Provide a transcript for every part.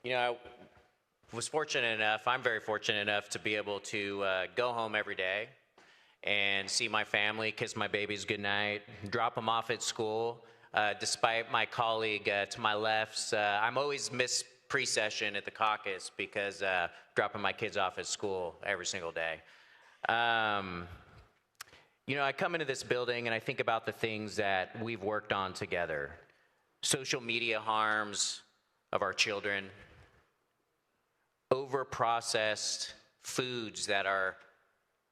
I'm very fortunate enough to be able to go home every day and see my family, kiss my babies goodnight, drop them off at school. Despite my colleague to my left, I'm always missed pre-session at the caucus because dropping my kids off at school every single day. I come into this building and I think about the things that we've worked on together. Social media harms of our children, over-processed foods that are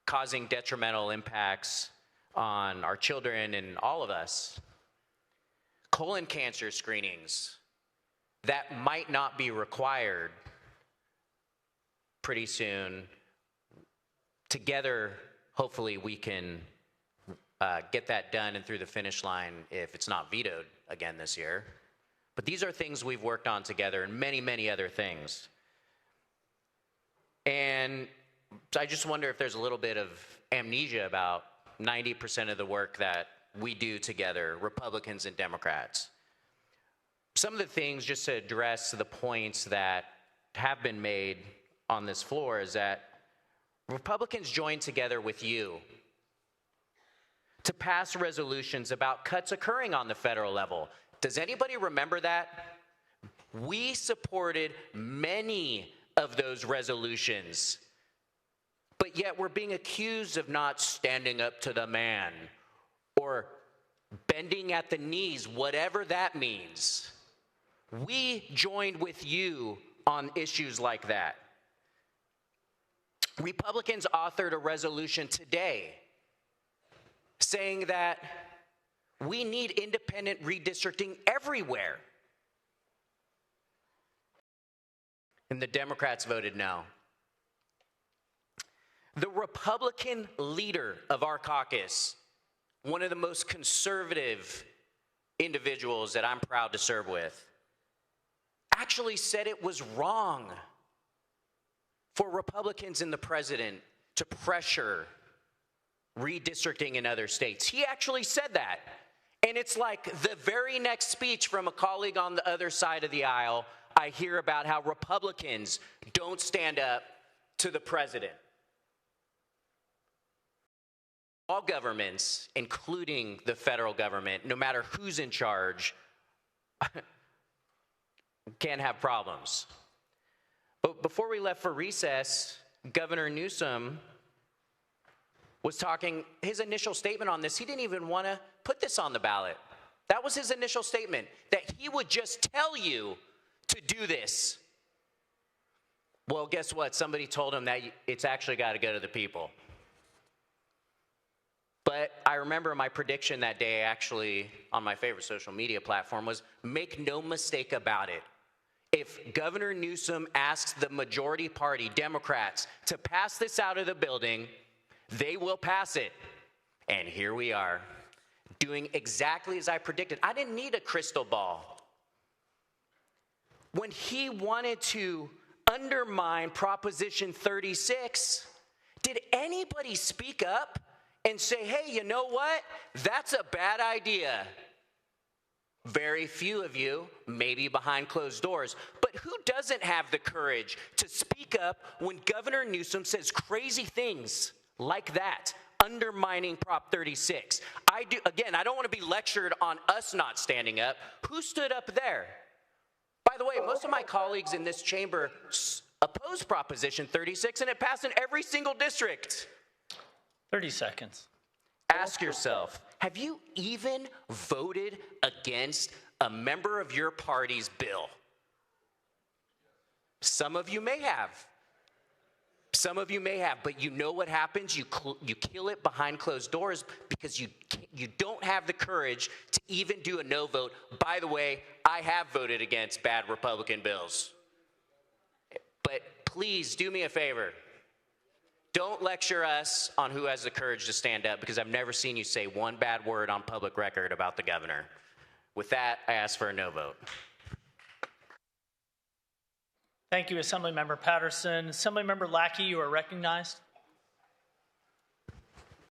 causing detrimental impacts on our children and all of us, colon cancer screenings that might not be required pretty soon. Together, hopefully we can get that done and through the finish line if it's not vetoed again this year. But these are things we've worked on together and many, many other things. And I just wonder if there's a little bit of amnesia about 90% of the work that we do together, Republicans and Democrats. Some of the things, just to address the points that have been made on this floor, is that Republicans joined together with you to pass resolutions about cuts occurring on the federal level. Does anybody remember that? We supported many of those resolutions, but yet we're being accused of not standing up to the man or bending at the knees, whatever that means. We joined with you on issues like that. Republicans authored a resolution today saying that we need independent redistricting everywhere. And the Democrats voted no. The Republican leader of our caucus, one of the most conservative individuals that I'm proud to serve with, actually said it was wrong for Republicans and the president to pressure redistricting in other states. He actually said that. And it's like the very next speech from a colleague on the other side of the aisle, I hear about how Republicans don't stand up to the president. All governments, including the federal government, no matter who's in charge, can have problems. But before we left for recess, Governor Newsom was talking, his initial statement on this, he didn't even want to put this on the ballot. That was his initial statement, that he would just tell you to do this. Well, guess what? Somebody told him that it's actually got to go to the people. But I remember my prediction that day, actually, on my favorite social media platform, was make no mistake about it. If Governor Newsom asks the majority party, Democrats, to pass this out of the building, they will pass it. And here we are, doing exactly as I predicted. I didn't need a crystal ball. When he wanted to undermine Proposition 36, did anybody speak up and say, hey, you know what? That's a bad idea? Very few of you, maybe behind closed doors. But who doesn't have the courage to speak up when Governor Newsom says crazy things like that, undermining Prop 36? I don't want to be lectured on us not standing up. Who stood up there? By the way, most of my colleagues in this chamber oppose Proposition 36, and it passed in every single district. 30 seconds. Ask yourself, have you even voted against a member of your party's bill? Some of you may have. Some of you may have, but you know what happens? You kill it behind closed doors because you don't have the courage to even do a no vote. By the way, I have voted against bad Republican bills. But please do me a favor. Don't lecture us on who has the courage to stand up, because I've never seen you say one bad word on public record about the governor. With that, I ask for a no vote. Thank you, Assemblymember Patterson. Assemblymember Lackey, you are recognized.